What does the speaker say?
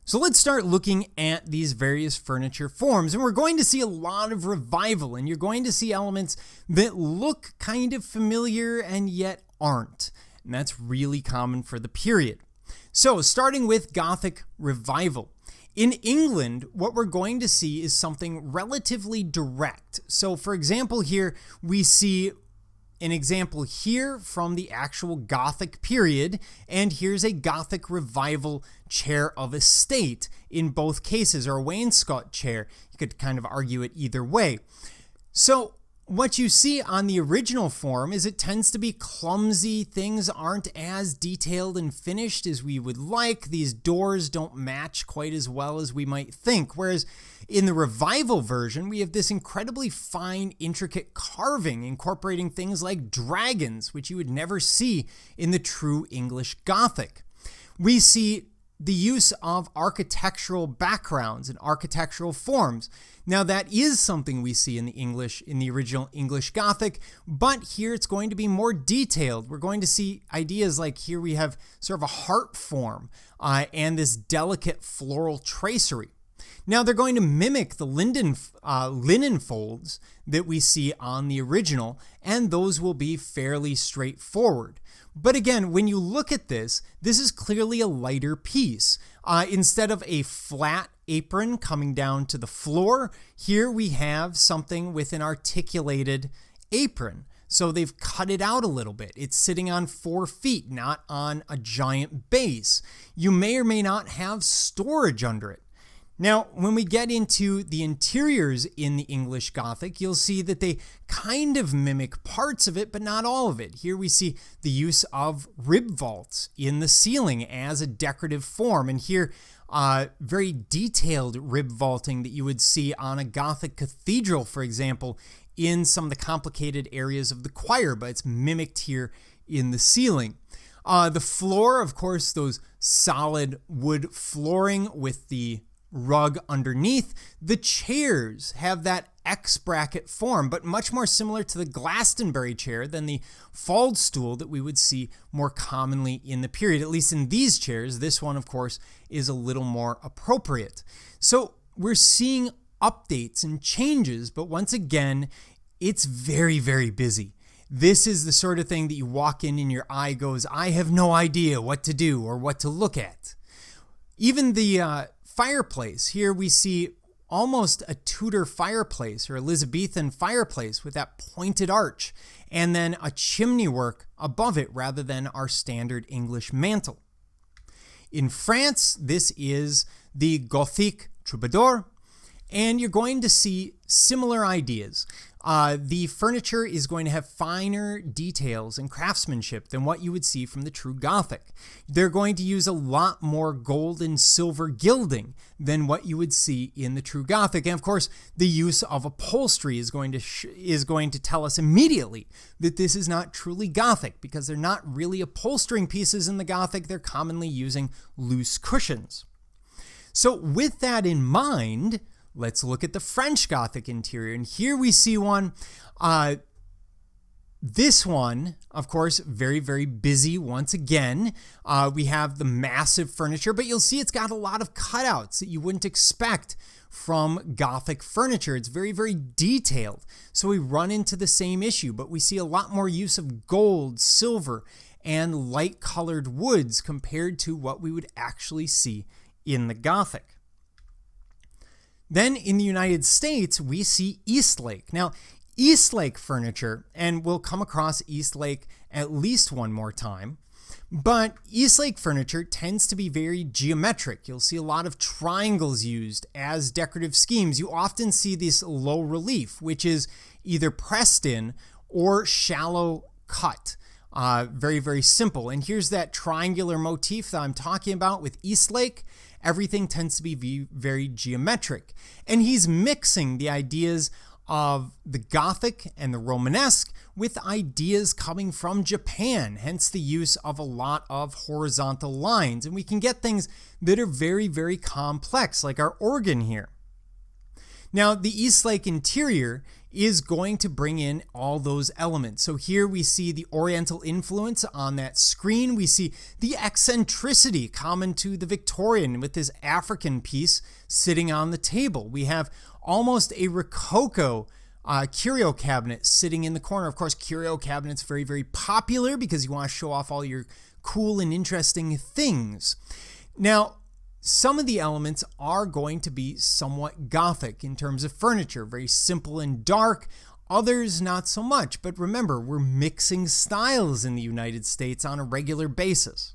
So let's start looking at these various furniture forms, and we're going to see a lot of revival, and you're going to see elements that look kind of familiar and yet aren't, and that's really common for the period. So starting with Gothic revival. In England, what we're going to see is something relatively direct. So for example, here we see an example here from the actual Gothic period, and here's a Gothic revival chair of estate in both cases, or a wainscot chair. You could kind of argue it either way. So what you see on the original form is it tends to be clumsy. Things aren't as detailed and finished as we would like. These doors don't match quite as well as we might think. Whereas in the revival version, we have this incredibly fine, intricate carving incorporating things like dragons, which you would never see in the true English Gothic. We see the use of architectural backgrounds and architectural forms. Now that is something we see in the original English Gothic, but here it's going to be more detailed. We're going to see ideas like here we have sort of a heart form and this delicate floral tracery. Now they're going to mimic the linen folds that we see on the original, and those will be fairly straightforward. But again, when you look at this is clearly a lighter piece. Instead of a flat apron coming down to the floor, here we have something with an articulated apron. So they've cut it out a little bit. It's sitting on 4 feet, not on a giant base. You may or may not have storage under it. Now, when we get into the interiors in the English Gothic, you'll see that they kind of mimic parts of it, but not all of it. Here we see the use of rib vaults in the ceiling as a decorative form, and here very detailed rib vaulting that you would see on a Gothic cathedral, for example, in some of the complicated areas of the choir, but it's mimicked here in the ceiling. The floor, of course, those solid wood flooring with the rug underneath. The chairs have that X bracket form, but much more similar to the Glastonbury chair than the faldstool that we would see more commonly in the period. At least in these chairs, this one, of course, is a little more appropriate. So we're seeing updates and changes, but once again, it's very, very busy. This is the sort of thing that you walk in and your eye goes, I have no idea what to do or what to look at. Even the fireplace. Here we see almost a Tudor fireplace or Elizabethan fireplace with that pointed arch, and then a chimney work above it rather than our standard English mantle. In France, this is the Gothic troubadour, and you're going to see similar ideas. The furniture is going to have finer details and craftsmanship than what you would see from the true Gothic. They're going to use a lot more gold and silver gilding than what you would see in the true Gothic. And of course, the use of upholstery is going to tell us immediately that this is not truly Gothic, because they're not really upholstering pieces in the Gothic. They're commonly using loose cushions. So with that in mind, let's look at the French Gothic interior, and here we see one. This one, of course, very, very busy once again. We have the massive furniture, but you'll see it's got a lot of cutouts that you wouldn't expect from Gothic furniture. It's very, very detailed. So we run into the same issue, but we see a lot more use of gold, silver, and light-colored woods compared to what we would actually see in the Gothic. Then in the United States, we see Eastlake. Now, Eastlake furniture, and we'll come across Eastlake at least one more time, but Eastlake furniture tends to be very geometric. You'll see a lot of triangles used as decorative schemes. You often see this low relief, which is either pressed in or shallow cut. Very, very simple. And here's that triangular motif that I'm talking about with Eastlake. Everything tends to be very geometric. And he's mixing the ideas of the Gothic and the Romanesque with ideas coming from Japan, hence the use of a lot of horizontal lines. And we can get things that are very, very complex, like our organ here. Now, the Eastlake interior is going to bring in all those elements. So here we see the Oriental influence on that screen. We see the eccentricity common to the Victorian with this African piece sitting on the table. We have almost a Rococo curio cabinet sitting in the corner. Of course, curio cabinets very, very popular because you want to show off all your cool and interesting things. Now, some of the elements are going to be somewhat Gothic in terms of furniture, very simple and dark. Others not so much. But remember, we're mixing styles in the United States on a regular basis.